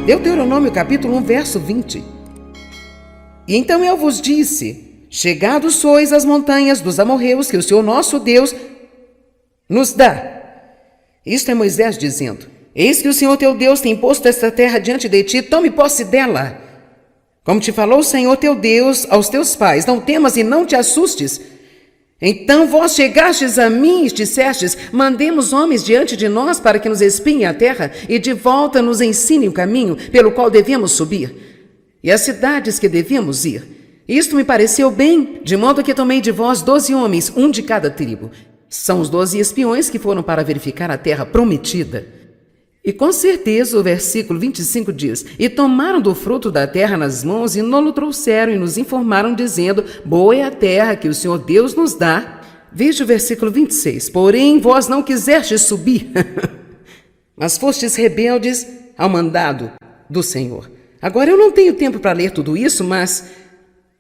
Deuteronômio capítulo 1, verso 20. E então eu vos disse: chegados sois às montanhas dos amorreus que o Senhor nosso Deus nos dá. Isto é Moisés dizendo: eis que o Senhor teu Deus tem posto esta terra diante de ti, tome posse dela. Como te falou o Senhor teu Deus aos teus pais, não temas e não te assustes. Então vós chegastes a mim e dissestes: mandemos homens diante de nós para que nos espiem a terra e de volta nos ensinem o caminho pelo qual devemos subir e as cidades que devemos ir. Isto me pareceu bem, de modo que tomei de vós 12 homens, um de cada tribo. São os 12 espiões que foram para verificar a terra prometida. E com certeza o versículo 25 diz: e tomaram do fruto da terra nas mãos e nolo trouxeram e nos informaram dizendo: boa é a terra que o Senhor Deus nos dá. Veja o versículo 26. Porém vós não quisestes subir, mas fostes rebeldes ao mandado do Senhor. Agora eu não tenho tempo para ler tudo isso, mas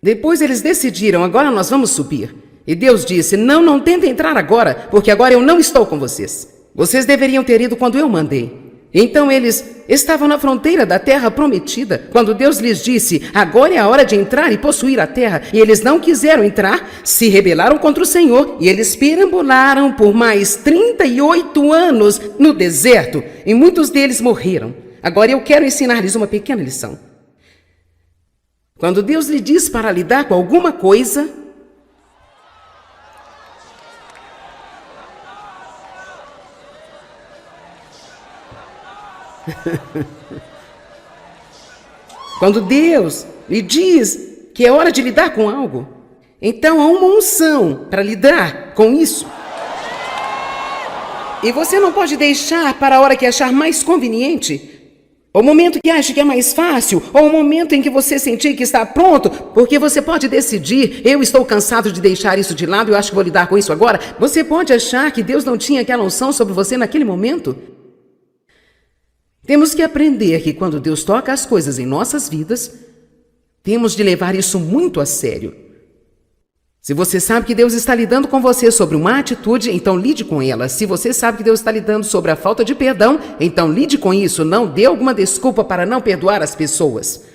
depois eles decidiram: agora nós vamos subir. E Deus disse: não tentem entrar agora, porque agora eu não estou com vocês. Vocês deveriam ter ido quando eu mandei. Então eles estavam na fronteira da terra prometida, quando Deus lhes disse: agora é a hora de entrar e possuir a terra. E eles não quiseram entrar, se rebelaram contra o Senhor, e eles perambularam por mais 38 anos no deserto, e muitos deles morreram. Agora eu quero ensinar-lhes uma pequena lição. Quando Deus lhe diz para lidar com alguma coisa, quando Deus lhe diz que é hora de lidar com algo, então há uma unção para lidar com isso. E você não pode deixar para a hora que achar mais conveniente, ou o momento que acha que é mais fácil, ou o momento em que você sentir que está pronto, porque você pode decidir: eu estou cansado de deixar isso de lado, eu acho que vou lidar com isso agora. Você pode achar que Deus não tinha aquela unção sobre você naquele momento. Temos que aprender que quando Deus toca as coisas em nossas vidas, temos de levar isso muito a sério. Se você sabe que Deus está lidando com você sobre uma atitude, então lide com ela. Se você sabe que Deus está lidando sobre a falta de perdão, então lide com isso. Não dê alguma desculpa para não perdoar as pessoas.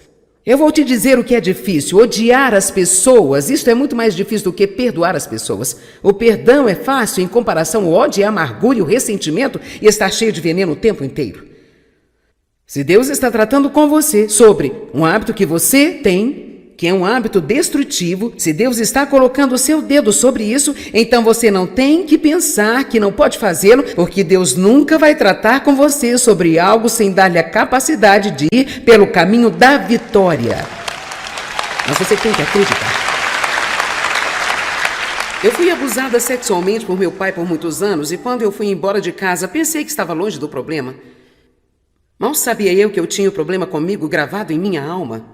Eu vou te dizer o que é difícil: odiar as pessoas. Isto é muito mais difícil do que perdoar as pessoas. O perdão é fácil em comparação ao ódio, a amargura e o ressentimento, e está cheio de veneno o tempo inteiro. Se Deus está tratando com você sobre um hábito que você tem, que é um hábito destrutivo, se Deus está colocando o seu dedo sobre isso, então você não tem que pensar que não pode fazê-lo, porque Deus nunca vai tratar com você sobre algo sem dar-lhe a capacidade de ir pelo caminho da vitória. Mas você tem que acreditar. Eu fui abusada sexualmente por meu pai por muitos anos, e quando eu fui embora de casa, pensei que estava longe do problema. Mal sabia eu que eu tinha o problema comigo gravado em minha alma.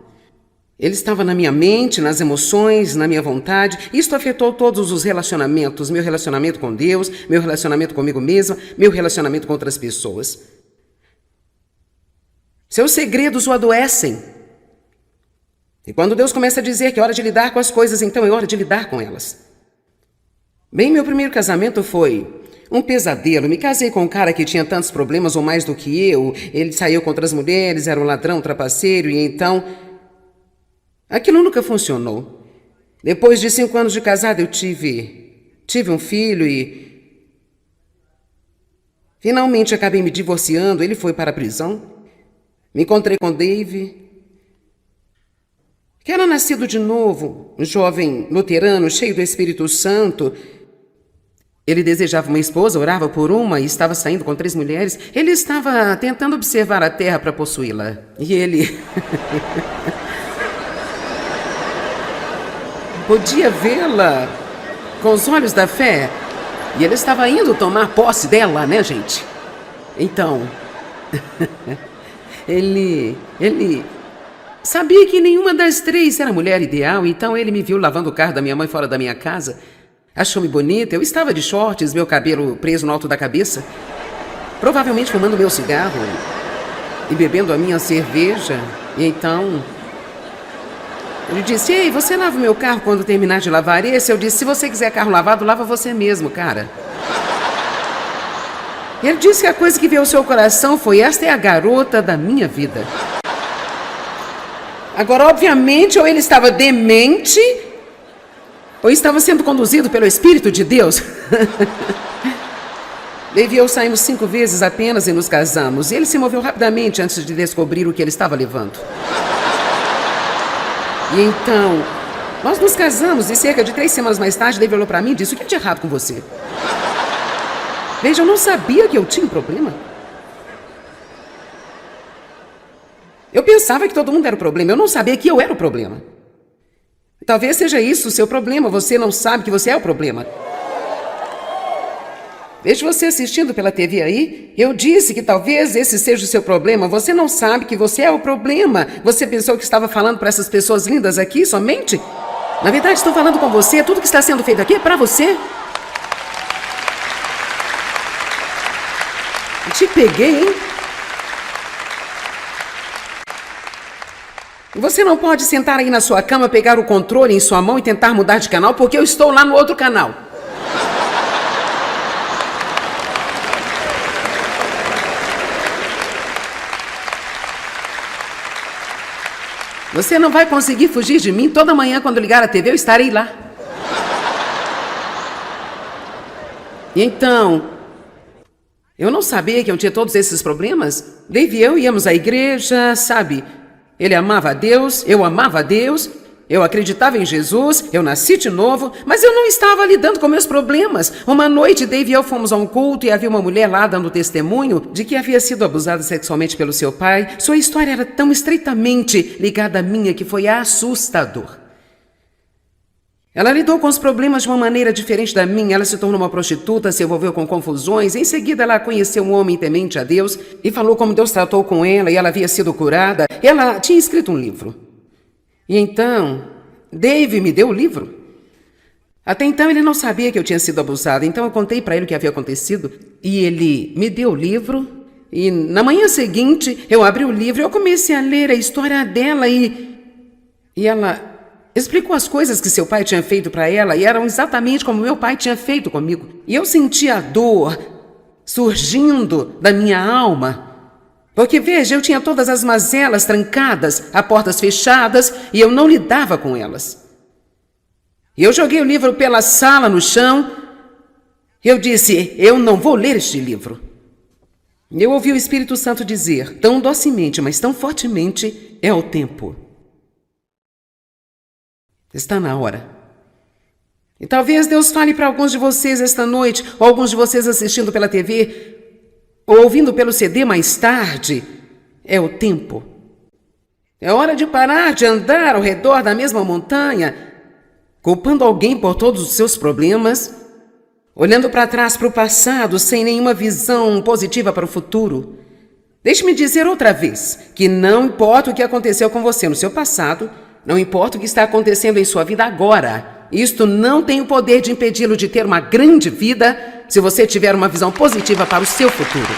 Ele estava na minha mente, nas emoções, na minha vontade. Isto afetou todos os relacionamentos: meu relacionamento com Deus, meu relacionamento comigo mesma, meu relacionamento com outras pessoas. Seus segredos o adoecem. E quando Deus começa a dizer que é hora de lidar com as coisas, então é hora de lidar com elas. Bem, meu primeiro casamento foi um pesadelo. Me casei com um cara que tinha tantos problemas ou mais do que eu. Ele saiu com outras mulheres, era um ladrão, trapaceiro, e então aquilo nunca funcionou. Depois de 5 anos de casado, eu tive um filho e finalmente acabei me divorciando. Ele foi para a prisão. Me encontrei com Dave, que era nascido de novo, um jovem luterano, cheio do Espírito Santo. Ele desejava uma esposa, orava por uma e estava saindo com 3 mulheres. Ele estava tentando observar a terra para possuí-la. E ele podia vê-la com os olhos da fé. E ele estava indo tomar posse dela, né, gente? Então, ele sabia que nenhuma das 3 era a mulher ideal, então ele me viu lavando o carro da minha mãe fora da minha casa. Achou-me bonita, eu estava de shorts, meu cabelo preso no alto da cabeça, provavelmente fumando meu cigarro e bebendo a minha cerveja. E então ele disse: ei, você lava o meu carro quando terminar de lavar esse? Eu disse: se você quiser carro lavado, lava você mesmo, cara. E ele disse que a coisa que veio ao seu coração foi: esta é a garota da minha vida. Agora, obviamente, ou ele estava demente, ou estava sendo conduzido pelo Espírito de Deus. Dave e eu saímos 5 vezes apenas e nos casamos. E ele se moveu rapidamente antes de descobrir o que ele estava levando. E então, nós nos casamos e cerca de 3 semanas mais tarde, Dave olhou para mim e disse: o que é de errado com você? Veja, eu não sabia que eu tinha um problema. Eu pensava que todo mundo era o problema, eu não sabia que eu era o problema. Talvez seja isso o seu problema, você não sabe que você é o problema. Vejo você assistindo pela TV aí, eu disse que talvez esse seja o seu problema, você não sabe que você é o problema. Você pensou que estava falando para essas pessoas lindas aqui somente? Na verdade, estou falando com você, tudo que está sendo feito aqui é para você. Eu te peguei, hein? Você não pode sentar aí na sua cama, pegar o controle em sua mão e tentar mudar de canal, porque eu estou lá no outro canal. Você não vai conseguir fugir de mim. Toda manhã, quando ligar a TV, eu estarei lá. E então, eu não sabia que eu tinha todos esses problemas. Dave e eu íamos à igreja, sabe? Ele amava a Deus, eu amava a Deus, eu acreditava em Jesus, eu nasci de novo, mas eu não estava lidando com meus problemas. Uma noite, Dave e eu fomos a um culto e havia uma mulher lá dando testemunho de que havia sido abusada sexualmente pelo seu pai. Sua história era tão estreitamente ligada à minha que foi assustador. Ela lidou com os problemas de uma maneira diferente da minha. Ela se tornou uma prostituta, se envolveu com confusões. Em seguida, ela conheceu um homem temente a Deus e falou como Deus tratou com ela e ela havia sido curada. Ela tinha escrito um livro. E então, Dave me deu o livro. Até então, ele não sabia que eu tinha sido abusada. Então, eu contei para ele o que havia acontecido. E ele me deu o livro. E na manhã seguinte, eu abri o livro e eu comecei a ler a história dela. E ela explicou as coisas que seu pai tinha feito para ela e eram exatamente como meu pai tinha feito comigo. E eu sentia a dor surgindo da minha alma. Porque, veja, eu tinha todas as mazelas trancadas, as portas fechadas, e eu não lidava com elas. E eu joguei o livro pela sala no chão. Eu disse: eu não vou ler este livro. Eu ouvi o Espírito Santo dizer, tão docemente, mas tão fortemente: é o tempo. Está na hora. E talvez Deus fale para alguns de vocês esta noite, ou alguns de vocês assistindo pela TV, ou ouvindo pelo CD mais tarde: é o tempo. É hora de parar de andar ao redor da mesma montanha, culpando alguém por todos os seus problemas, olhando para trás para o passado sem nenhuma visão positiva para o futuro. Deixe-me dizer outra vez que não importa o que aconteceu com você no seu passado, não importa o que está acontecendo em sua vida agora, isto não tem o poder de impedi-lo de ter uma grande vida se você tiver uma visão positiva para o seu futuro.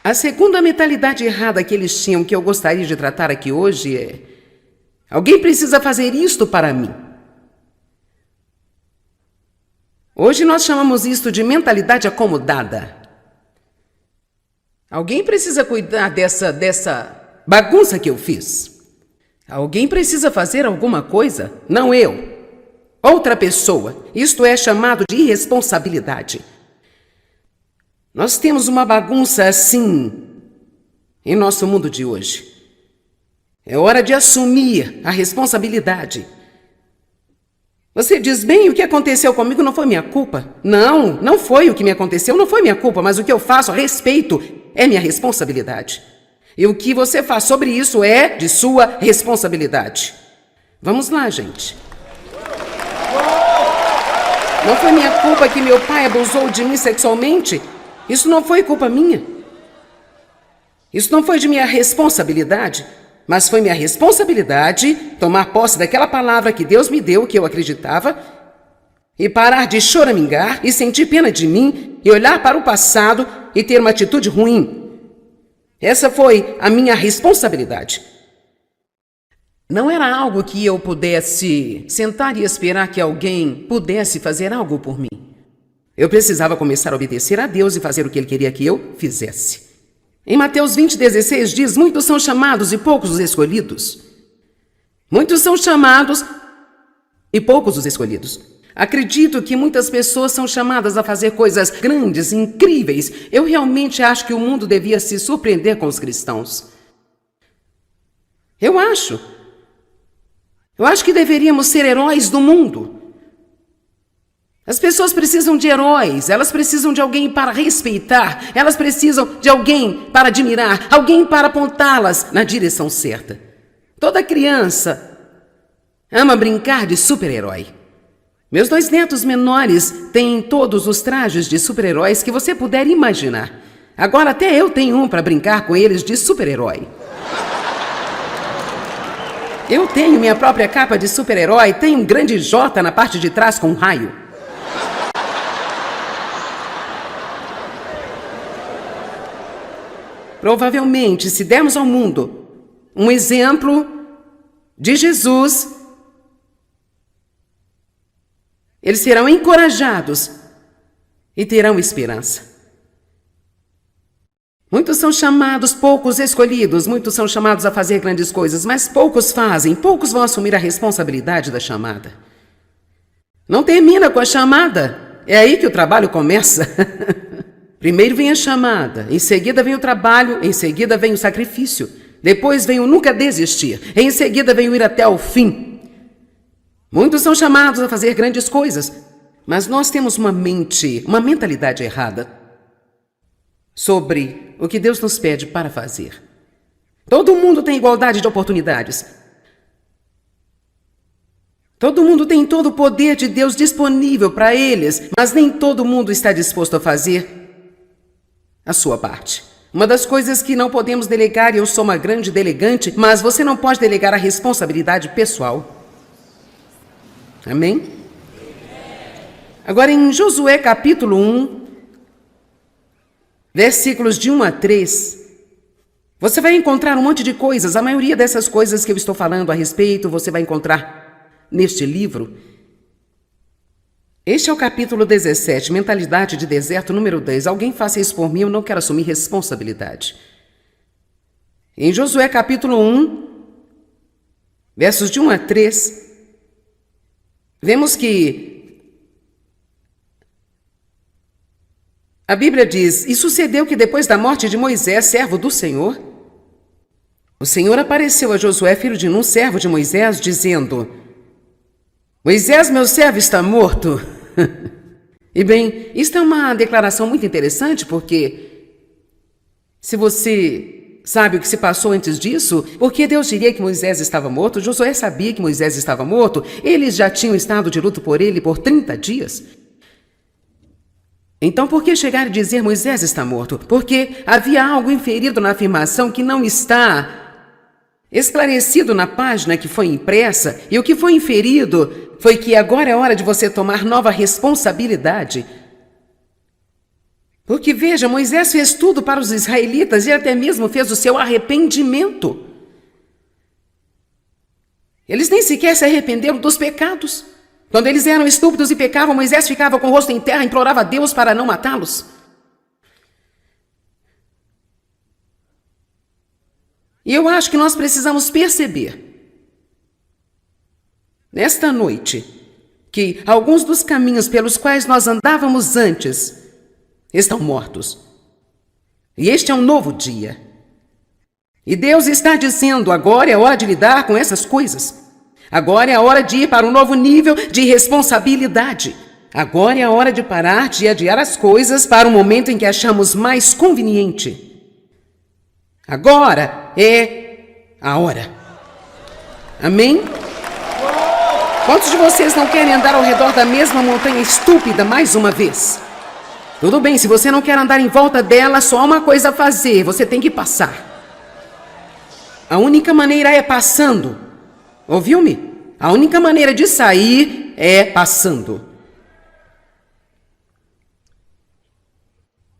A segunda mentalidade errada que eles tinham, que eu gostaria de tratar aqui hoje, é: alguém precisa fazer isto para mim. Hoje nós chamamos isto de mentalidade acomodada. Alguém precisa cuidar dessa bagunça que eu fiz. Alguém precisa fazer alguma coisa, não eu. Outra pessoa. Isto é chamado de irresponsabilidade. Nós temos uma bagunça assim em nosso mundo de hoje. É hora de assumir a responsabilidade. Você diz: bem, o que aconteceu comigo não foi minha culpa. Não, não foi o que me aconteceu, não foi minha culpa, mas o que eu faço a respeito é minha responsabilidade. E o que você faz sobre isso é de sua responsabilidade. Vamos lá, gente. Não foi minha culpa que meu pai abusou de mim sexualmente. Isso não foi culpa minha. Isso não foi de minha responsabilidade. Mas foi minha responsabilidade tomar posse daquela palavra que Deus me deu, que eu acreditava, e parar de choramingar e sentir pena de mim e olhar para o passado e ter uma atitude ruim. Essa foi a minha responsabilidade. Não era algo que eu pudesse sentar e esperar que alguém pudesse fazer algo por mim. Eu precisava começar a obedecer a Deus e fazer o que Ele queria que eu fizesse. Em Mateus 20:16 diz: muitos são chamados e poucos os escolhidos. Muitos são chamados e poucos os escolhidos. Acredito que muitas pessoas são chamadas a fazer coisas grandes, incríveis. Eu realmente acho que o mundo devia se surpreender com os cristãos. Eu acho que deveríamos ser heróis do mundo. As pessoas precisam de heróis, elas precisam de alguém para respeitar, elas precisam de alguém para admirar, alguém para apontá-las na direção certa. Toda criança ama brincar de super-herói. Meus 2 netos menores têm todos os trajes de super-heróis que você puder imaginar. Agora até eu tenho um para brincar com eles de super-herói. Eu tenho minha própria capa de super-herói, tenho um grande J na parte de trás com um raio. Provavelmente, se dermos ao mundo um exemplo de Jesus, eles serão encorajados e terão esperança. Muitos são chamados, poucos escolhidos, muitos são chamados a fazer grandes coisas, mas poucos fazem, poucos vão assumir a responsabilidade da chamada. Não termina com a chamada, é aí que o trabalho começa. Primeiro vem a chamada, em seguida vem o trabalho, em seguida vem o sacrifício, depois vem o nunca desistir, em seguida vem o ir até o fim. Muitos são chamados a fazer grandes coisas, mas nós temos uma mentalidade errada sobre o que Deus nos pede para fazer. Todo mundo tem igualdade de oportunidades. Todo mundo tem todo o poder de Deus disponível para eles, mas nem todo mundo está disposto a fazer a sua parte. Uma das coisas que não podemos delegar, e eu sou uma grande delegante, mas você não pode delegar a responsabilidade pessoal. Amém? Agora em Josué capítulo 1, versículos de 1 a 3, você vai encontrar um monte de coisas. A maioria dessas coisas que eu estou falando a respeito, você vai encontrar neste livro. Este é o capítulo 17, mentalidade de deserto, número 10. Alguém faça isso por mim, eu não quero assumir responsabilidade. Em Josué capítulo 1, versos de 1 a 3, vemos que a Bíblia diz: e sucedeu que depois da morte de Moisés, servo do Senhor, o Senhor apareceu a Josué, filho de Nun, servo de Moisés, dizendo: Moisés, meu servo, está morto. E bem, isto é uma declaração muito interessante, porque se você sabe o que se passou antes disso, porque Deus diria que Moisés estava morto, Josué sabia que Moisés estava morto, eles já tinham estado de luto por ele por 30 dias. Então, por que chegar e dizer Moisés está morto? Porque havia algo inferido na afirmação que não está esclarecido na página que foi impressa, e o que foi inferido foi que agora é hora de você tomar nova responsabilidade. Porque veja, Moisés fez tudo para os israelitas e até mesmo fez o seu arrependimento. Eles nem sequer se arrependeram dos pecados. Quando eles eram estúpidos e pecavam, Moisés ficava com o rosto em terra e implorava a Deus para não matá-los. E eu acho que nós precisamos perceber, nesta noite, que alguns dos caminhos pelos quais nós andávamos antes estão mortos. E este é um novo dia. E Deus está dizendo: agora é hora de lidar com essas coisas. Agora é a hora de ir para um novo nível de responsabilidade. Agora é a hora de parar de adiar as coisas para um momento em que achamos mais conveniente. Agora é a hora. Amém? Quantos de vocês não querem andar ao redor da mesma montanha estúpida mais uma vez? Tudo bem, se você não quer andar em volta dela, só há uma coisa a fazer: você tem que passar. A única maneira é passando. Ouviu-me? A única maneira de sair é passando.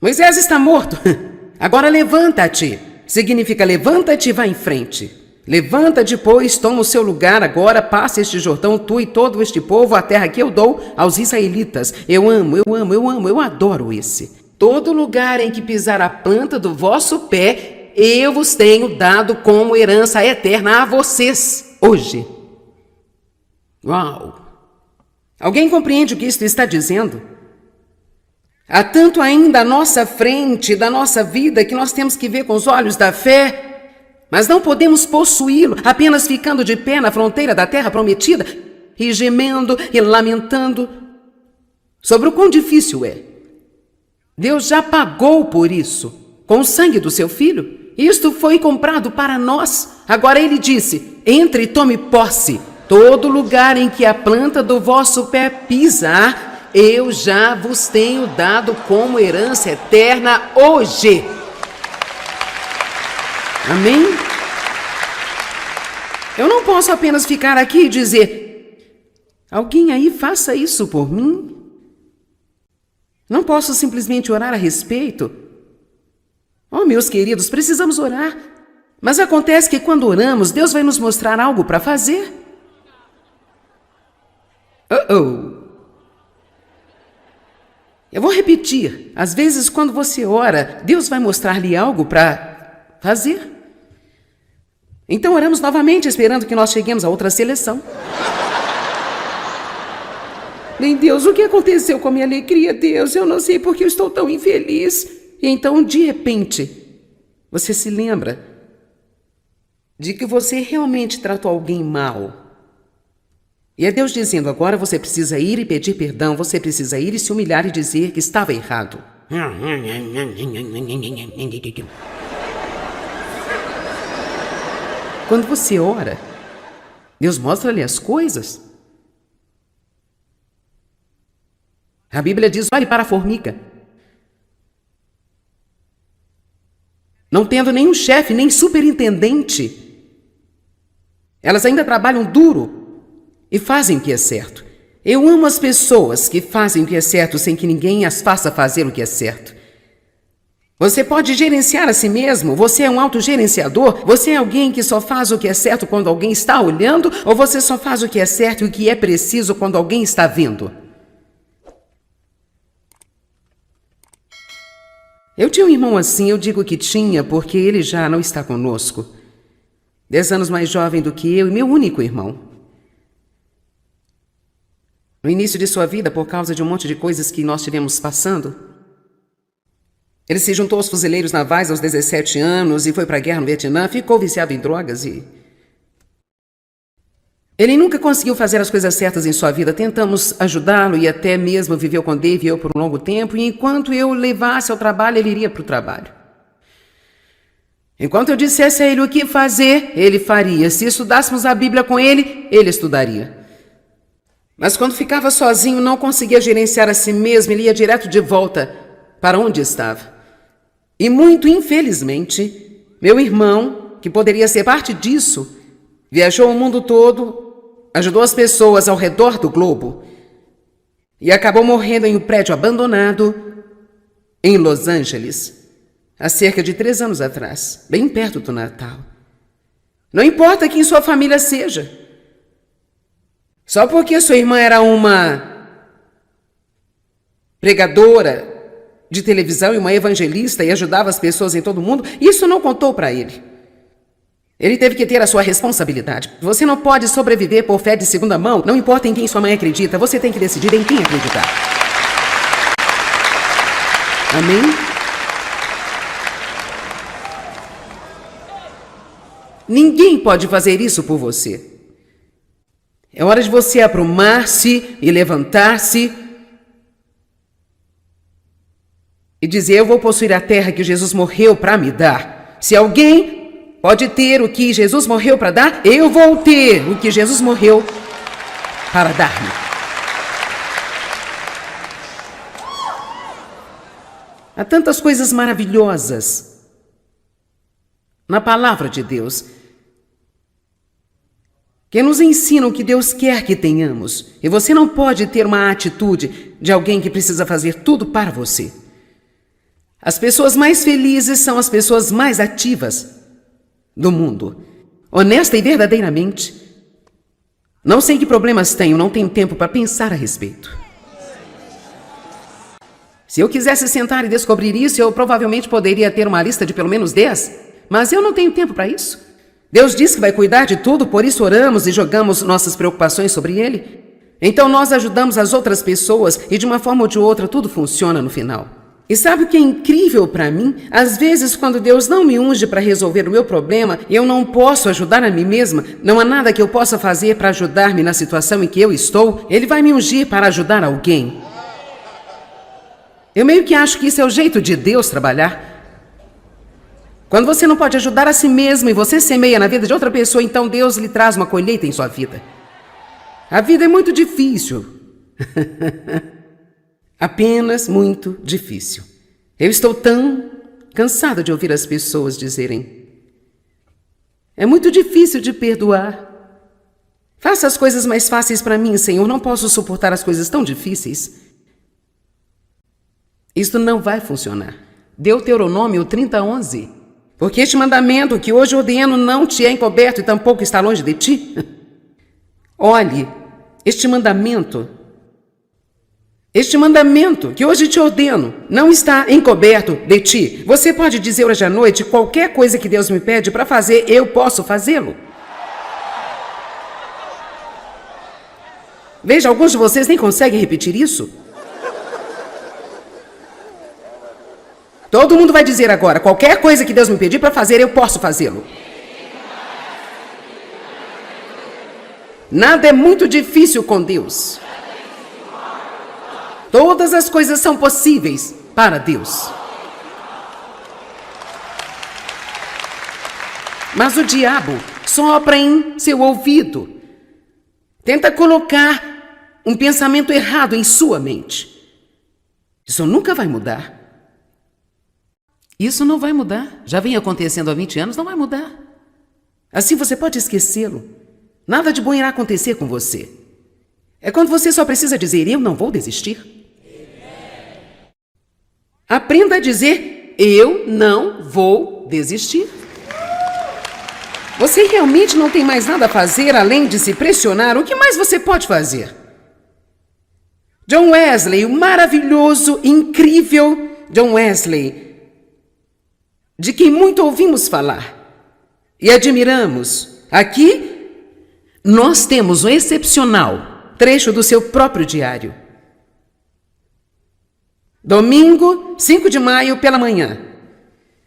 Moisés está morto. Agora levanta-te. Significa levanta-te e vá em frente. Levanta depois, toma o seu lugar agora, passa este Jordão, tu e todo este povo, a terra que eu dou aos israelitas. Eu amo, eu adoro esse. Todo lugar em que pisar a planta do vosso pé, eu vos tenho dado como herança eterna a vocês, hoje. Uau! Alguém compreende o que isto está dizendo? Há tanto ainda à nossa frente da nossa vida que nós temos que ver com os olhos da fé, mas não podemos possuí-lo apenas ficando de pé na fronteira da terra prometida e gemendo e lamentando sobre o quão difícil é. Deus já pagou por isso, com o sangue do seu Filho. Isto foi comprado para nós. Agora ele disse, entre e tome posse. Todo lugar em que a planta do vosso pé pisar, eu já vos tenho dado como herança eterna hoje. Amém? Eu não posso apenas ficar aqui e dizer, alguém aí faça isso por mim? Não posso simplesmente orar a respeito? Oh, meus queridos, precisamos orar. Mas acontece que quando oramos, Deus vai nos mostrar algo para fazer. Eu vou repetir. Às vezes, quando você ora, Deus vai mostrar-lhe algo para fazer. Então oramos novamente, esperando que nós cheguemos a outra seleção. Bem, Deus, o que aconteceu com a minha alegria, Deus? Eu não sei porque eu estou tão infeliz. E então, de repente, você se lembra de que você realmente tratou alguém mal. E é Deus dizendo, agora você precisa ir e pedir perdão, você precisa ir e se humilhar e dizer que estava errado. Quando você ora, Deus mostra-lhe as coisas. A Bíblia diz, olhe para a formiga. Não tendo nenhum chefe, nem superintendente, elas ainda trabalham duro e fazem o que é certo. Eu amo as pessoas que fazem o que é certo sem que ninguém as faça fazer o que é certo. Você pode gerenciar a si mesmo? Você é um autogerenciador? Você é alguém que só faz o que é certo quando alguém está olhando? Ou você só faz o que é certo e o que é preciso quando alguém está vendo? Eu tinha um irmão assim, eu digo que tinha porque ele já não está conosco. 10 anos mais jovem do que eu e meu único irmão. No início de sua vida, por causa de um monte de coisas que nós tivemos passando, ele se juntou aos fuzileiros navais aos 17 anos e foi para a guerra no Vietnã, ficou viciado em drogas e... Ele nunca conseguiu fazer as coisas certas em sua vida. Tentamos ajudá-lo e até mesmo viveu com Dave e eu por um longo tempo, e enquanto eu o levasse ao trabalho, ele iria para o trabalho. Enquanto eu dissesse a ele o que fazer, ele faria. Se estudássemos a Bíblia com ele, ele estudaria. Mas quando ficava sozinho, não conseguia gerenciar a si mesmo, ele ia direto de volta para onde estava. E muito infelizmente, meu irmão, que poderia ser parte disso, viajou o mundo todo, ajudou as pessoas ao redor do globo e acabou morrendo em um prédio abandonado em Los Angeles, há cerca de 3 anos atrás, bem perto do Natal. Não importa quem sua família seja, só porque sua irmã era uma pregadora de televisão e uma evangelista e ajudava as pessoas em todo o mundo, isso não contou para ele. Ele teve que ter a sua responsabilidade. Você não pode sobreviver por fé de segunda mão, não importa em quem sua mãe acredita, você tem que decidir em quem acreditar. Amém? Ninguém pode fazer isso por você. É hora de você aprumar-se e levantar-se e dizer, eu vou possuir a terra que Jesus morreu para me dar. Se alguém pode ter o que Jesus morreu para dar, eu vou ter o que Jesus morreu para dar-me. Há tantas coisas maravilhosas na palavra de Deus que nos ensinam o que Deus quer que tenhamos. E você não pode ter uma atitude de alguém que precisa fazer tudo para você. As pessoas mais felizes são as pessoas mais ativas do mundo. honesta e verdadeiramente. Não sei que problemas tenho, não tenho tempo para pensar a respeito. Se eu quisesse sentar e descobrir isso, eu provavelmente poderia ter uma lista de pelo menos 10, mas eu não tenho tempo para isso. Deus diz que vai cuidar de tudo, por isso oramos e jogamos nossas preocupações sobre Ele. Então nós ajudamos as outras pessoas e de uma forma ou de outra tudo funciona no final. E sabe o que é incrível para mim? Às vezes, quando Deus não me unge para resolver o meu problema, eu não posso ajudar a mim mesma, não há nada que eu possa fazer para ajudar-me na situação em que eu estou, Ele vai me ungir para ajudar alguém. Eu meio que acho que isso é o jeito de Deus trabalhar. Quando você não pode ajudar a si mesmo e você semeia na vida de outra pessoa, então Deus lhe traz uma colheita em sua vida. A vida é muito difícil. Apenas muito difícil. Eu estou tão cansada de ouvir as pessoas dizerem: é muito difícil de perdoar. Faça as coisas mais fáceis para mim, Senhor. Não posso suportar as coisas tão difíceis. Isto não vai funcionar. Deuteronômio 30:11. Porque este mandamento que hoje ordeno não te é encoberto e tampouco está longe de ti. Olhe, este mandamento que hoje te ordeno não está encoberto de ti. Você pode dizer hoje à noite: qualquer coisa que Deus me pede para fazer, eu posso fazê-lo. Veja, alguns de vocês nem conseguem repetir isso. Todo mundo vai dizer agora: qualquer coisa que Deus me pedir para fazer, eu posso fazê-lo. Nada é muito difícil com Deus. Todas as coisas são possíveis para Deus. Mas o diabo sopra em seu ouvido. Tenta colocar um pensamento errado em sua mente. Isso nunca vai mudar. Isso não vai mudar. Já vem acontecendo há 20 anos, não vai mudar. Assim você pode esquecê-lo. Nada de bom irá acontecer com você. É quando você só precisa dizer: eu não vou desistir. Aprenda a dizer: eu não vou desistir. Você realmente não tem mais nada a fazer além de se pressionar. O que mais você pode fazer? John Wesley, o maravilhoso, incrível John Wesley, de quem muito ouvimos falar e admiramos. Aqui, nós temos um excepcional trecho do seu próprio diário. Domingo, 5 de maio, pela manhã.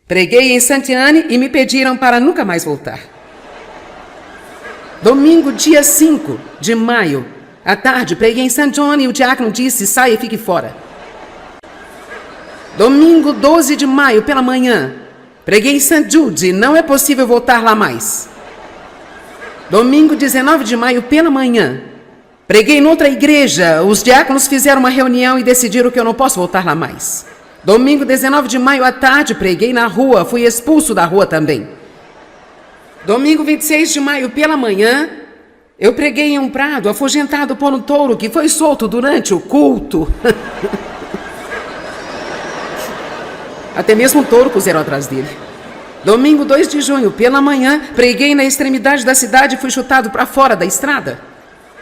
Preguei em Santiane e me pediram para nunca mais voltar. Domingo, dia 5 de maio, à tarde, preguei em St. John e o diácono disse: saia e fique fora. Domingo, 12 de maio, pela manhã, preguei em St. Jude, não é possível voltar lá mais. Domingo, 19 de maio, pela manhã, preguei em outra igreja, os diáconos fizeram uma reunião e decidiram que eu não posso voltar lá mais. Domingo, 19 de maio, à tarde, preguei na rua, fui expulso da rua também. Domingo, 26 de maio, pela manhã, eu preguei em um prado, afugentado por um touro que foi solto durante o culto. Até mesmo um touro puseram atrás dele. Domingo, 2 de junho, pela manhã, preguei na extremidade da cidade e fui chutado para fora da estrada.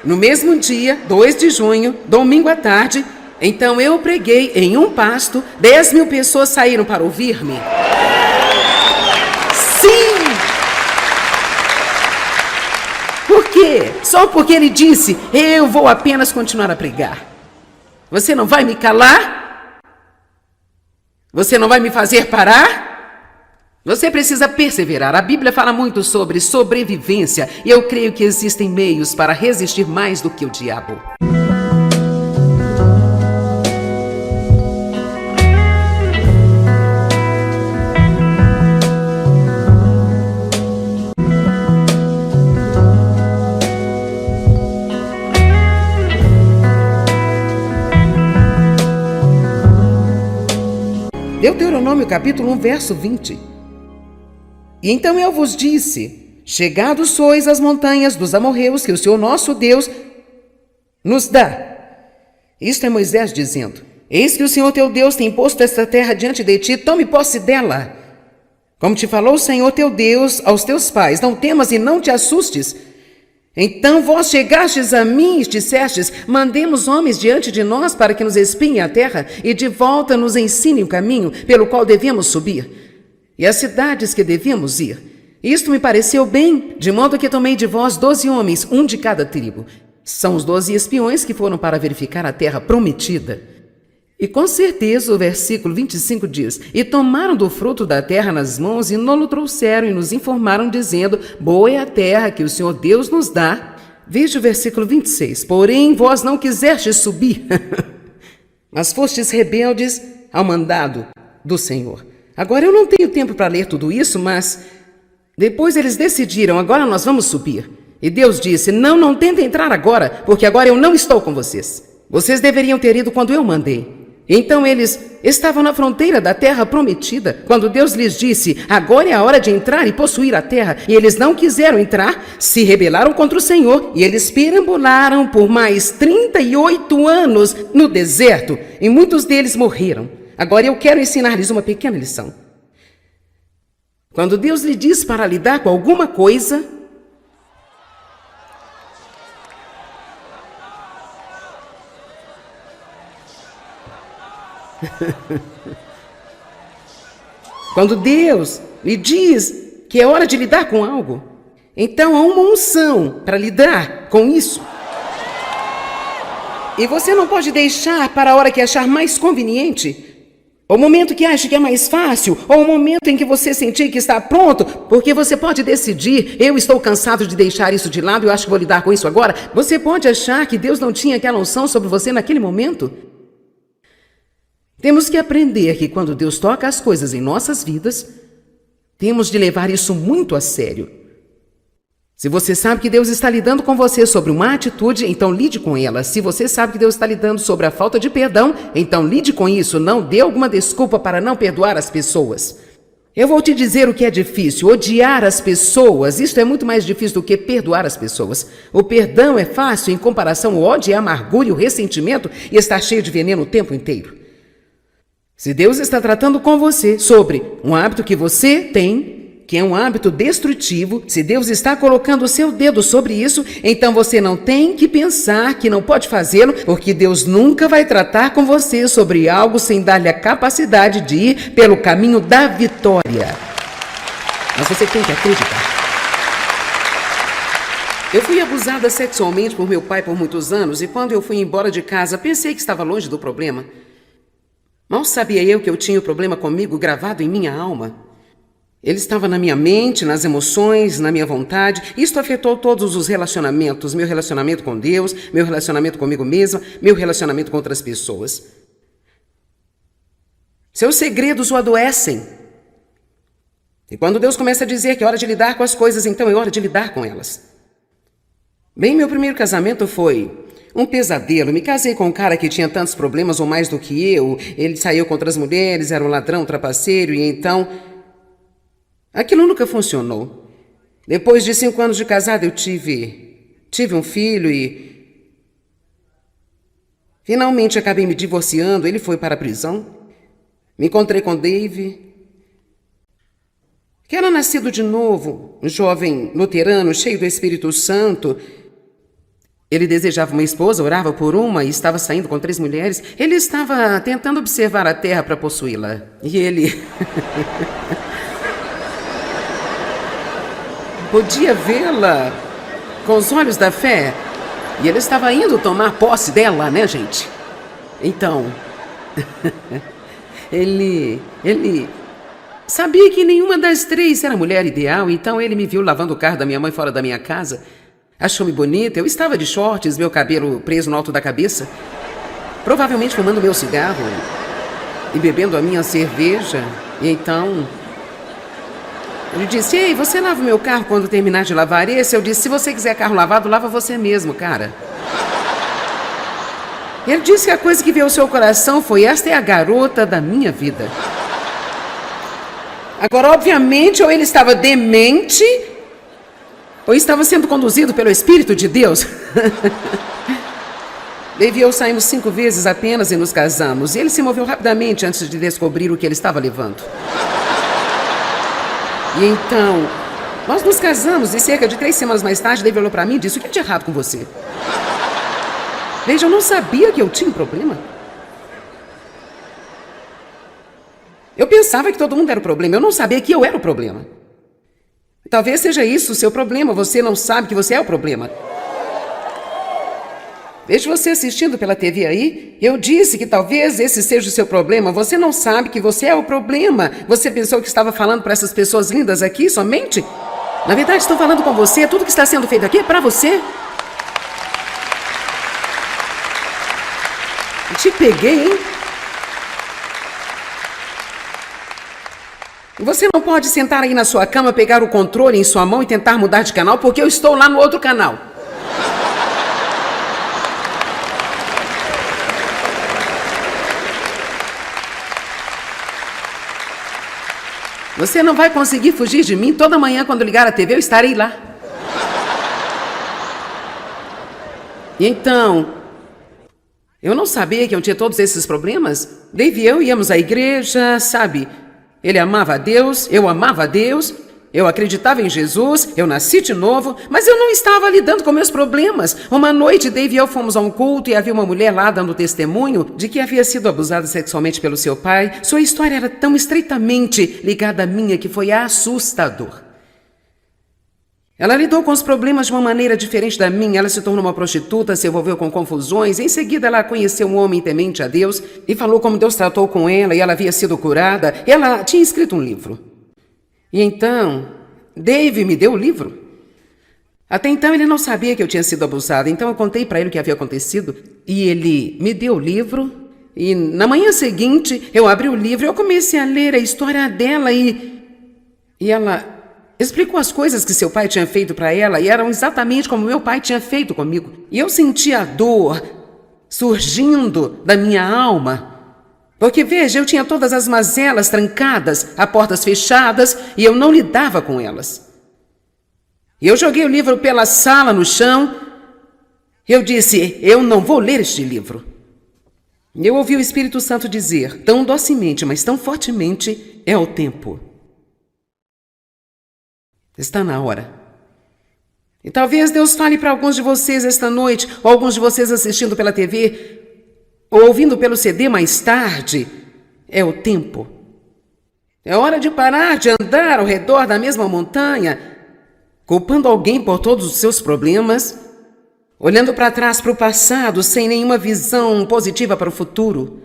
No mesmo dia, 2 de junho, domingo à tarde, então eu preguei em um pasto, 10.000 pessoas saíram para ouvir-me. Sim! Por quê? Só porque ele disse: eu vou apenas continuar a pregar. Você não vai me calar? Você não vai me fazer parar? Você precisa perseverar. A Bíblia fala muito sobre sobrevivência e eu creio que existem meios para resistir mais do que o diabo. Deuteronômio capítulo 1, verso 20. E então eu vos disse: chegados sois às montanhas dos amorreus que o Senhor nosso Deus nos dá. Isto é Moisés dizendo: eis que o Senhor teu Deus tem posto esta terra diante de ti, tome posse dela. Como te falou o Senhor teu Deus aos teus pais, não temas e não te assustes. Então vós chegastes a mim e dissestes, mandemos homens diante de nós para que nos espiem a terra e de volta nos ensinem o caminho pelo qual devemos subir e as cidades que devemos ir. Isto me pareceu bem, de modo que tomei de vós 12 homens, um de cada tribo. São os 12 espiões que foram para verificar a terra prometida. E com certeza o versículo 25 diz, e tomaram do fruto da terra nas mãos e nolo trouxeram e nos informaram dizendo, boa é a terra que o Senhor Deus nos dá. Veja o versículo 26, porém vós não quisestes subir, mas fostes rebeldes ao mandado do Senhor. Agora eu não tenho tempo para ler tudo isso, mas depois eles decidiram, agora nós vamos subir. E Deus disse, não tentem entrar agora, porque agora eu não estou com vocês. Vocês deveriam ter ido quando eu mandei. Então eles estavam na fronteira da terra prometida, quando Deus lhes disse, agora é a hora de entrar e possuir a terra. E eles não quiseram entrar, se rebelaram contra o Senhor, e eles perambularam por mais 38 anos no deserto, e muitos deles morreram. Agora eu quero ensinar-lhes uma pequena lição. Quando Deus lhe diz para lidar com alguma coisa, quando Deus lhe diz que é hora de lidar com algo, então há uma unção para lidar com isso. E você não pode deixar para a hora que achar mais conveniente, ou o momento que acha que é mais fácil, ou o momento em que você sentir que está pronto, porque você pode decidir, eu estou cansado de deixar isso de lado, eu acho que vou lidar com isso agora. Você pode achar que Deus não tinha aquela unção sobre você naquele momento. Temos que aprender que quando Deus toca as coisas em nossas vidas, temos de levar isso muito a sério. Se você sabe que Deus está lidando com você sobre uma atitude, então lide com ela. Se você sabe que Deus está lidando sobre a falta de perdão, então lide com isso. Não dê alguma desculpa para não perdoar as pessoas. Eu vou te dizer o que é difícil. Odiar as pessoas, isso é muito mais difícil do que perdoar as pessoas. O perdão é fácil em comparação ao ódio, a amargura e o ressentimento e está cheio de veneno o tempo inteiro. Se Deus está tratando com você sobre um hábito que você tem, que é um hábito destrutivo, se Deus está colocando o seu dedo sobre isso, então você não tem que pensar que não pode fazê-lo, porque Deus nunca vai tratar com você sobre algo sem dar-lhe a capacidade de ir pelo caminho da vitória. Mas você tem que acreditar. Eu fui abusada sexualmente por meu pai por muitos anos e quando eu fui embora de casa, pensei que estava longe do problema. Mal sabia eu que eu tinha o problema comigo gravado em minha alma. Ele estava na minha mente, nas emoções, na minha vontade. Isto afetou todos os relacionamentos, meu relacionamento com Deus, meu relacionamento comigo mesma, meu relacionamento com outras pessoas. Seus segredos o adoecem. E quando Deus começa a dizer que é hora de lidar com as coisas, então é hora de lidar com elas. Bem, meu primeiro casamento foi um pesadelo. Me casei com um cara que tinha tantos problemas ou mais do que eu. Ele saiu com outras mulheres, era um ladrão, trapaceiro, e então aquilo nunca funcionou. Depois de 5 anos de casado, eu tive um filho e finalmente acabei me divorciando. Ele foi para a prisão. Me encontrei com Dave, que era nascido de novo, um jovem luterano, cheio do Espírito Santo. Ele desejava uma esposa, orava por uma e estava saindo com 3 mulheres. Ele estava tentando observar a terra para possuí-la. E ele podia vê-la com os olhos da fé. E ele estava indo tomar posse dela, né, gente? Então, ele sabia que nenhuma das 3 era a mulher ideal, então ele me viu lavando o carro da minha mãe fora da minha casa. Achou-me bonita, eu estava de shorts, meu cabelo preso no alto da cabeça, provavelmente fumando meu cigarro e bebendo a minha cerveja. E então ele disse, ei, você lava o meu carro quando terminar de lavar esse? Eu disse, se você quiser carro lavado, lava você mesmo, cara. Ele disse que a coisa que veio ao seu coração foi, esta é a garota da minha vida. Agora, obviamente, ou ele estava demente, ou estava sendo conduzido pelo Espírito de Deus. Dave e eu saímos 5 vezes apenas e nos casamos. E ele se moveu rapidamente antes de descobrir o que ele estava levando. E então, nós nos casamos e cerca de 3 semanas mais tarde, Dave olhou para mim e disse: o que tinha errado com você? Veja, eu não sabia que eu tinha um problema. Eu pensava que todo mundo era o problema, eu não sabia que eu era o problema. Talvez seja isso o seu problema, você não sabe que você é o problema. Vejo você assistindo pela TV aí, eu disse que talvez esse seja o seu problema, você não sabe que você é o problema. Você pensou que estava falando para essas pessoas lindas aqui somente? Na verdade, estou falando com você, tudo que está sendo feito aqui é para você. Eu te peguei, hein? Você não pode sentar aí na sua cama, pegar o controle em sua mão e tentar mudar de canal, porque eu estou lá no outro canal. Você não vai conseguir fugir de mim. Toda manhã, quando ligar a TV, eu estarei lá. E então, eu não sabia que eu tinha todos esses problemas. Dave e eu íamos à igreja, sabe? Ele amava a Deus, eu amava a Deus, eu acreditava em Jesus, eu nasci de novo, mas eu não estava lidando com meus problemas. Uma noite, Dave e eu fomos a um culto e havia uma mulher lá dando testemunho de que havia sido abusada sexualmente pelo seu pai. Sua história era tão estreitamente ligada à minha que foi assustador. Ela lidou com os problemas de uma maneira diferente da minha. Ela se tornou uma prostituta, se envolveu com confusões. Em seguida, ela conheceu um homem temente a Deus e falou como Deus tratou com ela e ela havia sido curada. Ela tinha escrito um livro. E então, Dave me deu o livro. Até então, ele não sabia que eu tinha sido abusada. Então, eu contei para ele o que havia acontecido e ele me deu o livro. E na manhã seguinte, eu abri o livro e eu comecei a ler a história dela e ela explicou as coisas que seu pai tinha feito para ela e eram exatamente como meu pai tinha feito comigo. E eu sentia a dor surgindo da minha alma. Porque, veja, eu tinha todas as mazelas trancadas, as portas fechadas e eu não lidava com elas. E eu joguei o livro pela sala no chão. Eu disse: eu não vou ler este livro. E eu ouvi o Espírito Santo dizer, tão docemente, mas tão fortemente: é o tempo. Está na hora. E talvez Deus fale para alguns de vocês esta noite, ou alguns de vocês assistindo pela TV, ou ouvindo pelo CD mais tarde. É o tempo. É hora de parar de andar ao redor da mesma montanha, culpando alguém por todos os seus problemas, olhando para trás para o passado sem nenhuma visão positiva para o futuro.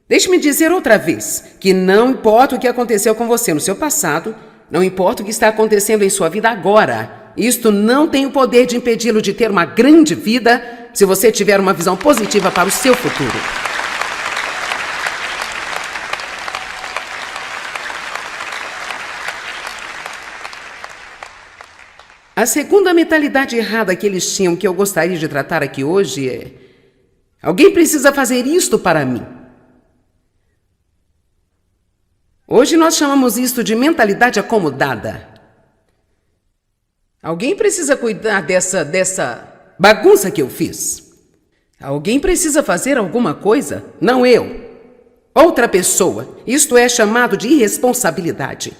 Deixe-me dizer outra vez que não importa o que aconteceu com você no seu passado, não importa o que está acontecendo em sua vida agora, isto não tem o poder de impedi-lo de ter uma grande vida se você tiver uma visão positiva para o seu futuro. A segunda mentalidade errada que eles tinham, que eu gostaria de tratar aqui hoje é: alguém precisa fazer isto para mim. Hoje nós chamamos isto de mentalidade acomodada. Alguém precisa cuidar dessa bagunça que eu fiz. Alguém precisa fazer alguma coisa, não eu. Outra pessoa. Isto é chamado de irresponsabilidade.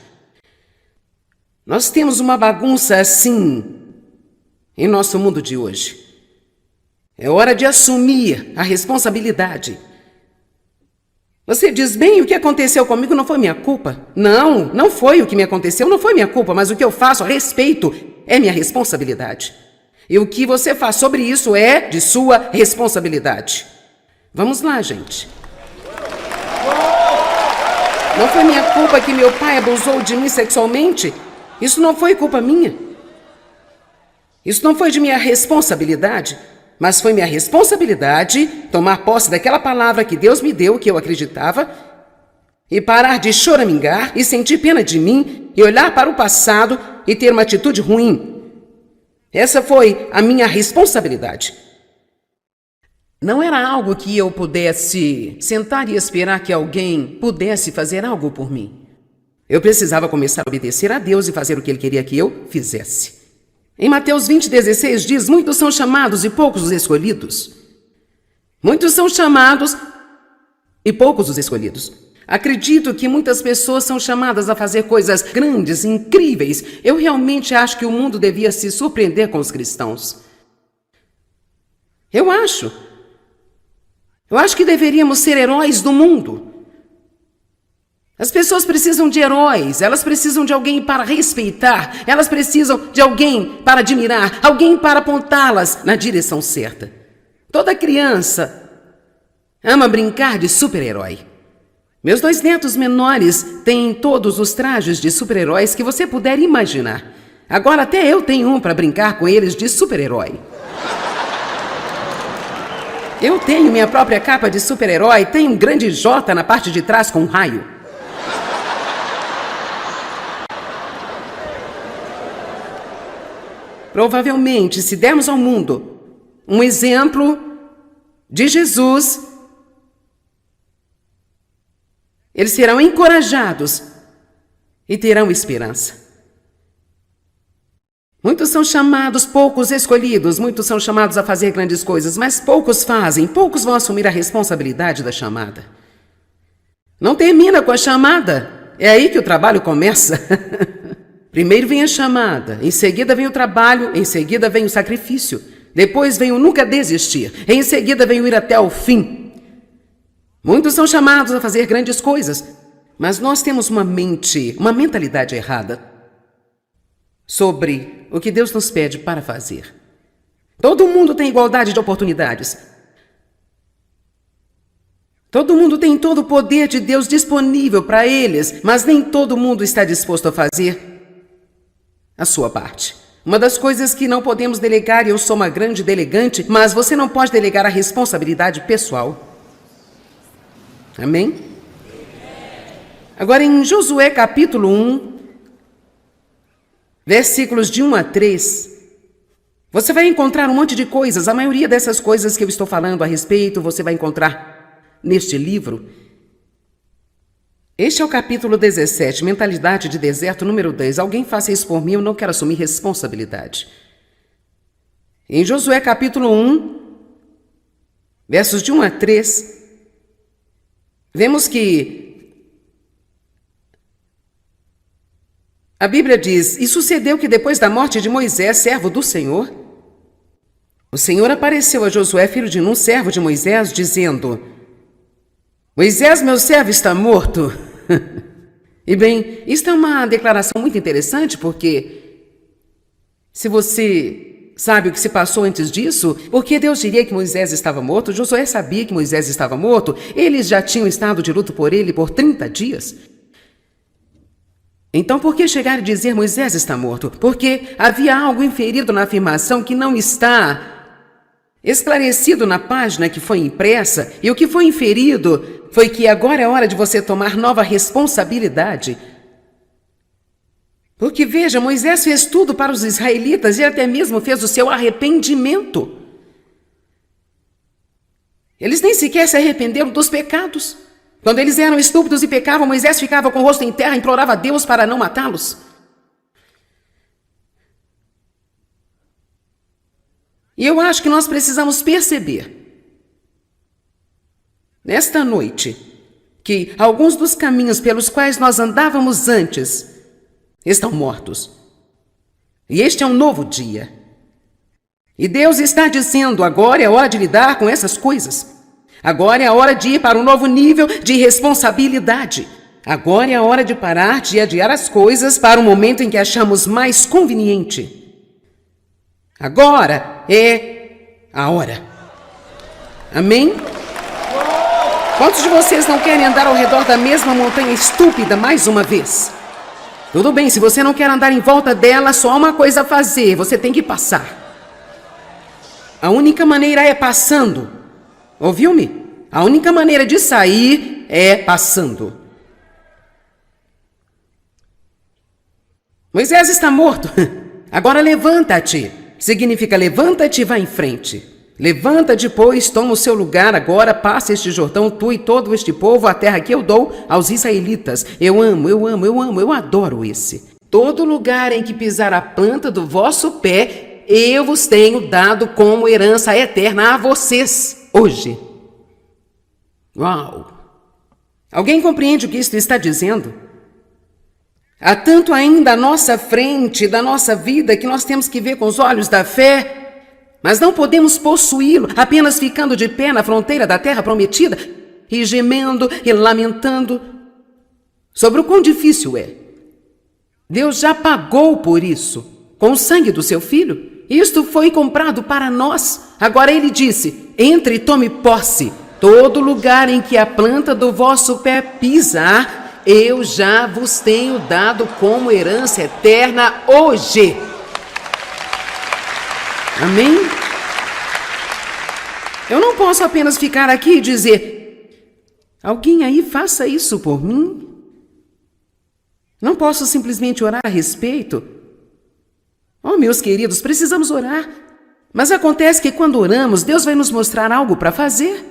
Nós temos uma bagunça assim em nosso mundo de hoje. É hora de assumir a responsabilidade. Você diz: bem, o que aconteceu comigo não foi minha culpa. Não, não foi o que me aconteceu, não foi minha culpa, mas o que eu faço a respeito é minha responsabilidade. E o que você faz sobre isso é de sua responsabilidade. Vamos lá, gente. Não foi minha culpa que meu pai abusou de mim sexualmente. Isso não foi culpa minha. Isso não foi de minha responsabilidade. Mas foi minha responsabilidade tomar posse daquela palavra que Deus me deu, que eu acreditava, e parar de choramingar e sentir pena de mim e olhar para o passado e ter uma atitude ruim. Essa foi a minha responsabilidade. Não era algo que eu pudesse sentar e esperar que alguém pudesse fazer algo por mim. Eu precisava começar a obedecer a Deus e fazer o que Ele queria que eu fizesse. Em Mateus 20:16 diz: muitos são chamados e poucos os escolhidos. Muitos são chamados e poucos os escolhidos. Acredito que muitas pessoas são chamadas a fazer coisas grandes, incríveis. Eu realmente acho que o mundo devia se surpreender com os cristãos. Eu acho que deveríamos ser heróis do mundo. As pessoas precisam de heróis, elas precisam de alguém para respeitar, elas precisam de alguém para admirar, alguém para apontá-las na direção certa. Toda criança ama brincar de super-herói. Meus 2 netos menores têm todos os trajes de super-heróis que você puder imaginar. Agora até eu tenho um para brincar com eles de super-herói. Eu tenho minha própria capa de super-herói, tenho um grande J na parte de trás com um raio. Provavelmente, se dermos ao mundo um exemplo de Jesus, eles serão encorajados e terão esperança. Muitos são chamados, poucos escolhidos, muitos são chamados a fazer grandes coisas, mas poucos fazem, poucos vão assumir a responsabilidade da chamada. Não termina com a chamada, é aí que o trabalho começa. Primeiro vem a chamada, em seguida vem o trabalho, em seguida vem o sacrifício, depois vem o nunca desistir, em seguida vem o ir até o fim. Muitos são chamados a fazer grandes coisas, mas nós temos uma mentalidade errada sobre o que Deus nos pede para fazer. Todo mundo tem igualdade de oportunidades. Todo mundo tem todo o poder de Deus disponível para eles, mas nem todo mundo está disposto a fazer a sua parte. Uma das coisas que não podemos delegar, e eu sou uma grande delegante, mas você não pode delegar a responsabilidade pessoal. Amém? Agora em Josué capítulo 1, versículos de 1 a 3, você vai encontrar um monte de coisas. A maioria dessas coisas que eu estou falando a respeito, você vai encontrar neste livro. Este é o capítulo 17, Mentalidade de Deserto, número 10. Alguém faça isso por mim, eu não quero assumir responsabilidade. Em Josué capítulo 1, versos de 1 a 3, vemos que a Bíblia diz: E sucedeu que depois da morte de Moisés, servo do Senhor, o Senhor apareceu a Josué, filho de Nun, servo de Moisés, dizendo: Moisés, meu servo, está morto. E bem, isto é uma declaração muito interessante, porque se você sabe o que se passou antes disso, porque Deus diria que Moisés estava morto? Josué sabia que Moisés estava morto, eles já tinham estado de luto por ele por 30 dias. Então, por que chegar e dizer Moisés está morto? Porque havia algo inferido na afirmação que não está esclarecido na página que foi impressa, e o que foi inferido foi que agora é hora de você tomar nova responsabilidade. Porque veja, Moisés fez tudo para os israelitas e até mesmo fez o seu arrependimento. Eles nem sequer se arrependeram dos pecados. Quando eles eram estúpidos e pecavam, Moisés ficava com o rosto em terra e implorava a Deus para não matá-los. E eu acho que nós precisamos perceber, nesta noite, que alguns dos caminhos pelos quais nós andávamos antes estão mortos. E este é um novo dia. E Deus está dizendo: agora é hora de lidar com essas coisas. Agora é a hora de ir para um novo nível de responsabilidade. Agora é a hora de parar de adiar as coisas para o momento em que achamos mais conveniente. Agora é a hora. Amém? Quantos de vocês não querem andar ao redor da mesma montanha estúpida mais uma vez? Tudo bem, se você não quer andar em volta dela, só há uma coisa a fazer: você tem que passar. A única maneira é passando. Ouviu-me? A única maneira de sair é passando. Moisés está morto. Agora levanta-te. Significa levanta-te e vá em frente. Levanta-te, pois, toma o seu lugar agora, passa este Jordão, tu e todo este povo, a terra que eu dou aos israelitas. Eu adoro esse. Todo lugar em que pisar a planta do vosso pé, eu vos tenho dado como herança eterna a vocês hoje. Uau! Alguém compreende o que isto está dizendo? Há tanto ainda à nossa frente da nossa vida que nós temos que ver com os olhos da fé, mas não podemos possuí-lo apenas ficando de pé na fronteira da terra prometida e gemendo e lamentando sobre o quão difícil é. Deus já pagou por isso, com o sangue do seu Filho. Isto foi comprado para nós. Agora ele disse: entre e tome posse. Todo lugar em que a planta do vosso pé pisar, eu já vos tenho dado como herança eterna hoje. Amém? Eu não posso apenas ficar aqui e dizer: alguém aí faça isso por mim. Não posso simplesmente orar a respeito. Oh, meus queridos, precisamos orar. Mas acontece que quando oramos, Deus vai nos mostrar algo para fazer.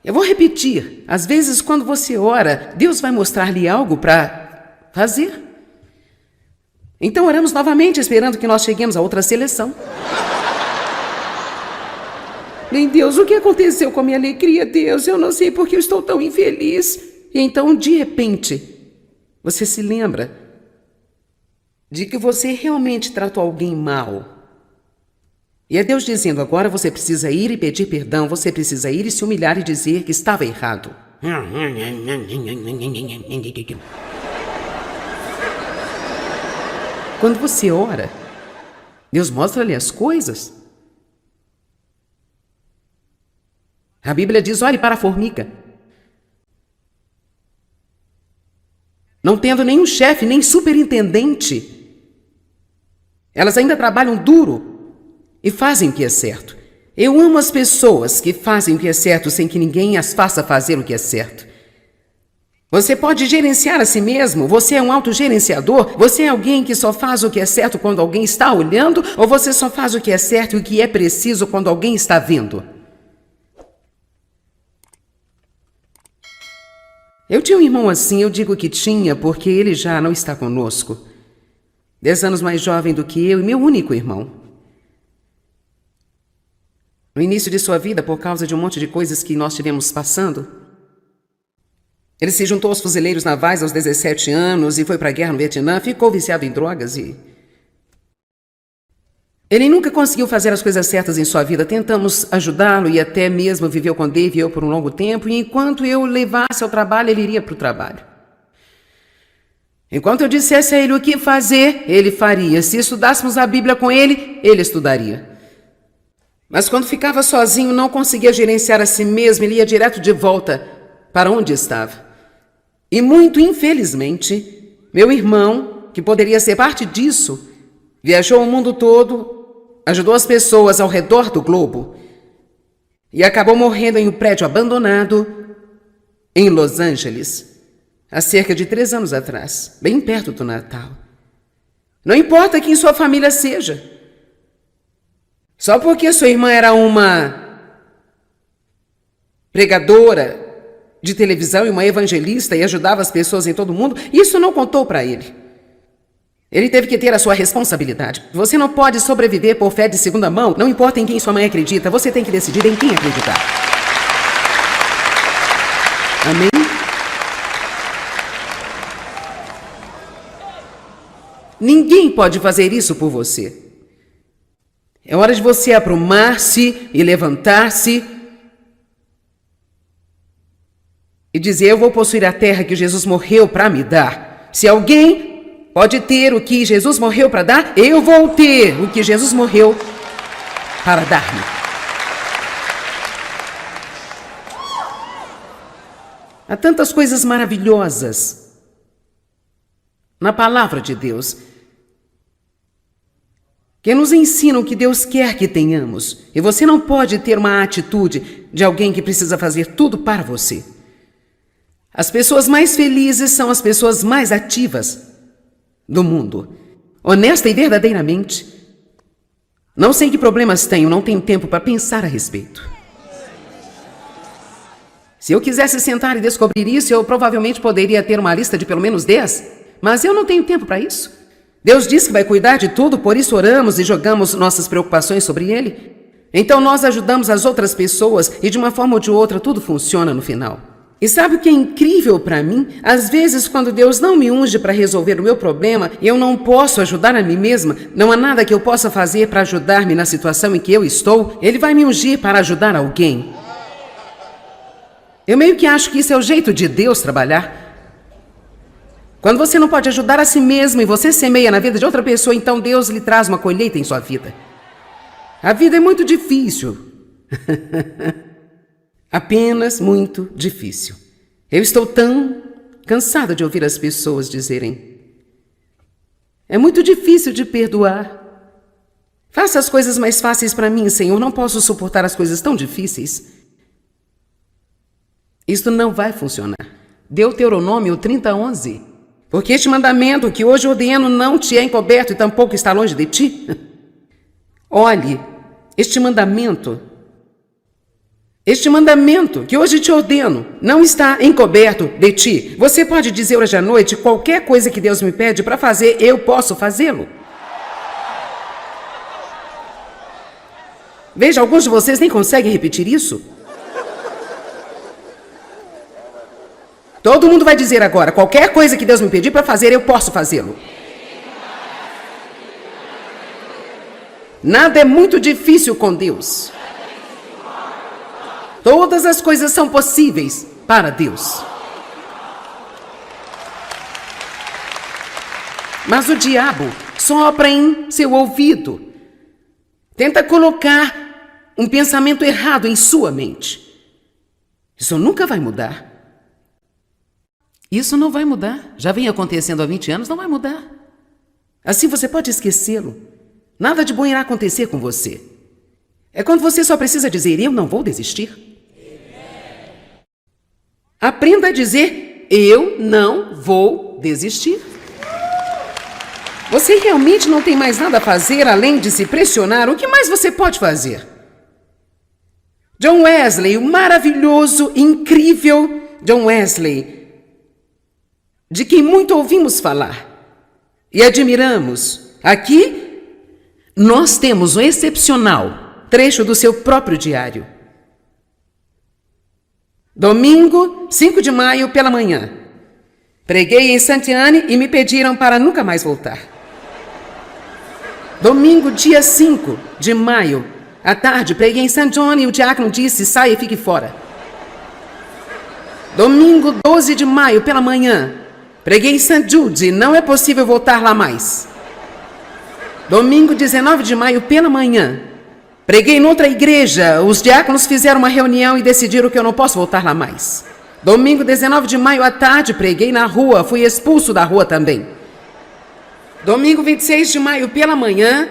Eu vou repetir. Às vezes, quando você ora, Deus vai mostrar-lhe algo para fazer. Então oramos novamente, esperando que nós cheguemos a outra seleção. Bem, Deus, o que aconteceu com a minha alegria, Deus? Eu não sei porque eu estou tão infeliz. E então, de repente, você se lembra de que você realmente tratou alguém mal. E é Deus dizendo: agora você precisa ir e pedir perdão, você precisa ir e se humilhar e dizer que estava errado. Quando você ora, Deus mostra-lhe as coisas. A Bíblia diz: olhe para a formiga. Não tendo nenhum chefe, nem superintendente, elas ainda trabalham duro e fazem o que é certo. Eu amo as pessoas que fazem o que é certo sem que ninguém as faça fazer o que é certo. Você pode gerenciar a si mesmo? Você é um autogerenciador? Você é alguém que só faz o que é certo quando alguém está olhando? Ou você só faz o que é certo e o que é preciso quando alguém está vendo? Eu tinha um irmão assim, eu digo que tinha porque ele já não está conosco. 10 anos mais jovem do que eu e meu único irmão. No início de sua vida, por causa de um monte de coisas que nós tivemos passando, ele se juntou aos fuzileiros navais aos 17 anos e foi para a guerra no Vietnã, ficou viciado em drogas e... Ele nunca conseguiu fazer as coisas certas em sua vida. Tentamos ajudá-lo e até mesmo viveu com Dave e eu por um longo tempo, e enquanto eu levasse ao trabalho, ele iria para o trabalho. Enquanto eu dissesse a ele o que fazer, ele faria. Se estudássemos a Bíblia com ele, ele estudaria. Mas quando ficava sozinho, não conseguia gerenciar a si mesmo, ele ia direto de volta para onde estava. E muito infelizmente, meu irmão, que poderia ser parte disso, viajou o mundo todo, ajudou as pessoas ao redor do globo e acabou morrendo em um prédio abandonado em Los Angeles, há cerca de 3 anos atrás, bem perto do Natal. Não importa quem sua família seja. Só porque sua irmã era uma pregadora de televisão e uma evangelista e ajudava as pessoas em todo o mundo, isso não contou para ele. Ele teve que ter a sua responsabilidade. Você não pode sobreviver por fé de segunda mão. Não importa em quem sua mãe acredita, você tem que decidir em quem acreditar. Amém? Ninguém pode fazer isso por você. É hora de você aprumar-se e levantar-se e dizer: eu vou possuir a terra que Jesus morreu para me dar. Se alguém pode ter o que Jesus morreu para dar, eu vou ter o que Jesus morreu para dar-me. Há tantas coisas maravilhosas na palavra de Deus que nos ensinam o que Deus quer que tenhamos. E você não pode ter uma atitude de alguém que precisa fazer tudo para você. As pessoas mais felizes são as pessoas mais ativas do mundo, honesta e verdadeiramente. Não sei que problemas tenho, não tenho tempo para pensar a respeito. Se eu quisesse sentar e descobrir isso, eu provavelmente poderia ter uma lista de pelo menos 10, mas eu não tenho tempo para isso. Deus diz que vai cuidar de tudo, por isso oramos e jogamos nossas preocupações sobre Ele. Então nós ajudamos as outras pessoas e de uma forma ou de outra tudo funciona no final. E sabe o que é incrível para mim? Às vezes, quando Deus não me unge para resolver o meu problema, eu não posso ajudar a mim mesma, não há nada que eu possa fazer para ajudar-me na situação em que eu estou, Ele vai me ungir para ajudar alguém. Eu meio que acho que isso é o jeito de Deus trabalhar. Quando você não pode ajudar a si mesmo e você semeia na vida de outra pessoa, então Deus lhe traz uma colheita em sua vida. A vida é muito difícil. Apenas muito difícil. Eu estou tão cansada de ouvir as pessoas dizerem: é muito difícil de perdoar. Faça as coisas mais fáceis para mim, Senhor. Não posso suportar as coisas tão difíceis. Isto não vai funcionar. Deuteronômio 30:11. Porque este mandamento que hoje ordeno não te é encoberto e tampouco está longe de ti. Olhe, este mandamento que hoje te ordeno não está encoberto de ti. Você pode dizer hoje à noite: qualquer coisa que Deus me pede para fazer, eu posso fazê-lo. Veja, alguns de vocês nem conseguem repetir isso. Todo mundo vai dizer agora: qualquer coisa que Deus me pedir para fazer, eu posso fazê-lo. Nada é muito difícil com Deus. Todas as coisas são possíveis para Deus. Mas o diabo sopra em seu ouvido. Tenta colocar um pensamento errado em sua mente. Isso nunca vai mudar. Isso não vai mudar. Já vem acontecendo há 20 anos, não vai mudar. Assim você pode esquecê-lo. Nada de bom irá acontecer com você. É quando você só precisa dizer: eu não vou desistir. Aprenda a dizer: eu não vou desistir. Você realmente não tem mais nada a fazer além de se pressionar. O que mais você pode fazer? John Wesley, o maravilhoso, incrível John Wesley, de quem muito ouvimos falar e admiramos. Aqui, nós temos um excepcional trecho do seu próprio diário. Domingo, 5 de maio, pela manhã. Preguei em Santiane e me pediram para nunca mais voltar. Domingo, dia 5 de maio, à tarde, preguei em St. John e o diácono disse: saia e fique fora. Domingo, 12 de maio, pela manhã, preguei em St. Jude, não é possível voltar lá mais. Domingo, 19 de maio, pela manhã, preguei em outra igreja, os diáconos fizeram uma reunião e decidiram que eu não posso voltar lá mais. Domingo, 19 de maio, à tarde, preguei na rua, fui expulso da rua também. Domingo, 26 de maio, pela manhã,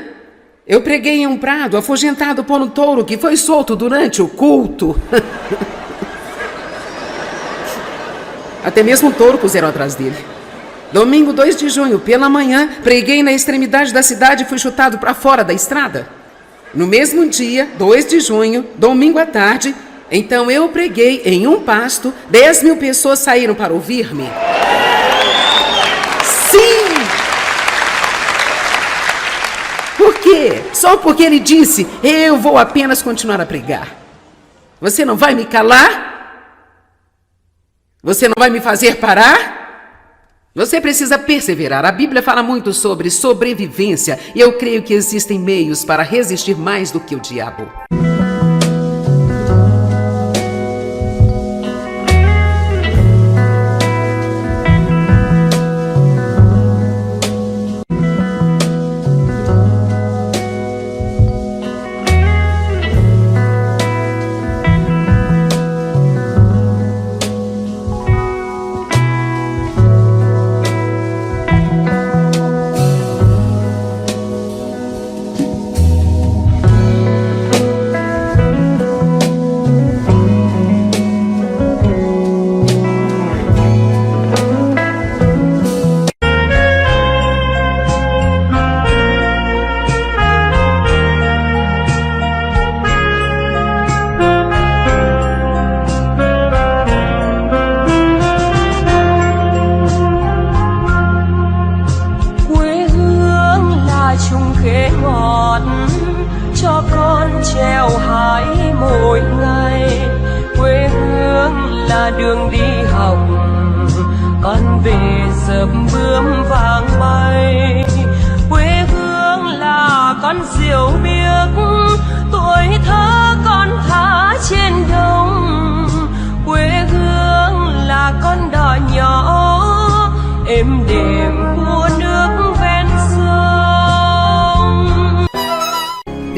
eu preguei em um prado, afugentado por um touro que foi solto durante o culto. Até mesmo um touro puseram atrás dele. Domingo, 2 de junho, pela manhã, preguei na extremidade da cidade e fui chutado para fora da estrada. No mesmo dia, 2 de junho, domingo à tarde, então eu preguei em um pasto, 10.000 pessoas saíram para ouvir-me. Sim! Por quê? Só porque ele disse: eu vou apenas continuar a pregar. Você não vai me calar? Você não vai me fazer parar? Você precisa perseverar. A Bíblia fala muito sobre sobrevivência e eu creio que existem meios para resistir mais do que o diabo.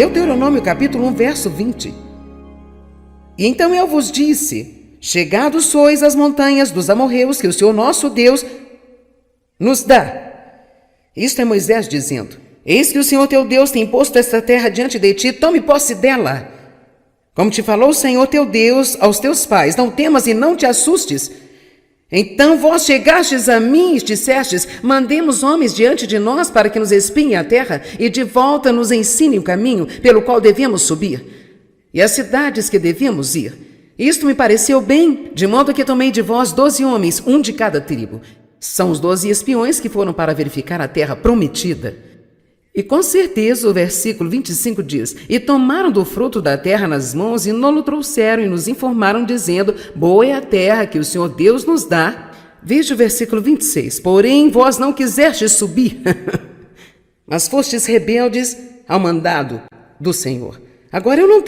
Deuteronômio capítulo 1, verso 20. E então eu vos disse: chegados sois às montanhas dos amorreus que o Senhor nosso Deus nos dá. Isto é Moisés dizendo: eis que o Senhor teu Deus tem posto esta terra diante de ti, tome posse dela. Como te falou o Senhor teu Deus aos teus pais, não temas e não te assustes. Então vós chegastes a mim e dissestes: mandemos homens diante de nós para que nos espiem a terra e de volta nos ensinem o caminho pelo qual devemos subir e as cidades que devemos ir. Isto me pareceu bem, de modo que tomei de vós 12 homens, um de cada tribo. São os 12 espiões que foram para verificar a terra prometida. E com certeza o versículo 25 diz: e tomaram do fruto da terra nas mãos e nolo trouxeram e nos informaram dizendo: boa é a terra que o Senhor Deus nos dá. Veja o versículo 26. Porém vós não quisestes subir, mas fostes rebeldes ao mandado do Senhor. Agora eu não